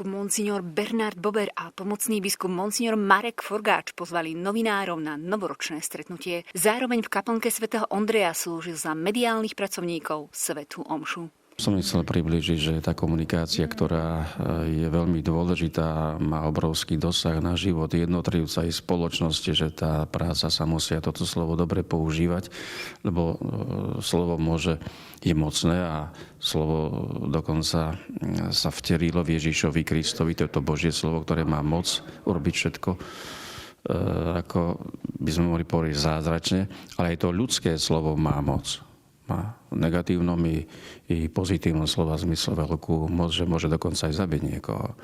Monsignor Bernard Bober a pomocný biskup Monsignor Marek Forgáč pozvali novinárov na novoročné stretnutie. Zároveň v kaplnke svätého Ondreja slúžil za mediálnych pracovníkov svätú omšu. Som chcel priblížiť, že tá komunikácia, ktorá je veľmi dôležitá, má obrovský dosah na život jednotlivca i spoločnosti, že tá práca sa musia toto slovo dobre používať, lebo slovo je mocné a slovo dokonca sa vterilo v Ježišovi Kristovi, to je to Božie slovo, ktoré má moc urobiť všetko, ako by sme mohli povedať zázračne, ale aj to ľudské slovo má moc. Má v negatívnom i pozitívnom slova zmysle veľkú moc, že môže dokonca aj zabiť niekoho.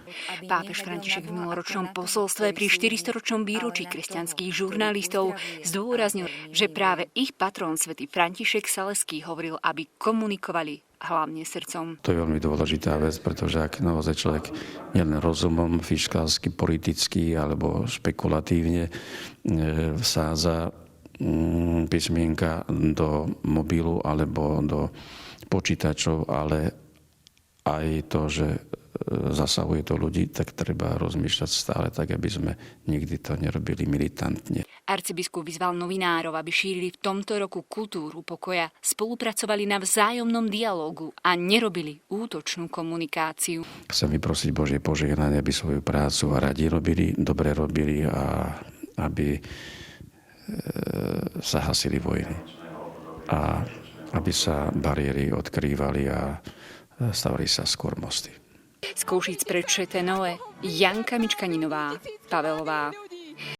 Pápež František v minuloročnom posolstve pri 400-ročnom výročí kresťanských žurnalistov zdôraznil, že práve ich patrón svätý František Saleský hovoril, aby komunikovali hlavne srdcom. To je veľmi dôležitá vec, pretože ak naozaj človek nielen rozumom, fiškálsky, politicky alebo špekulatívne vsádza písmienka do mobilu alebo do počítačov, ale aj to, že zasahuje to ľudí, tak treba rozmýšľať stále tak, aby sme nikdy to nerobili militantne. Arcibiskup vyzval novinárov, aby šírili v tomto roku kultúru pokoja, spolupracovali na vzájomnom dialógu a nerobili útočnú komunikáciu. Chcem vyprosiť Božie požehnanie, aby svoju prácu a radi robili, dobre robili a aby sa hasili vojny a aby sa bariéry odkrývali a stavali sa skôr mosty. Z Košíc pre ČT Nové Janka Mičkaninová, Pavelová.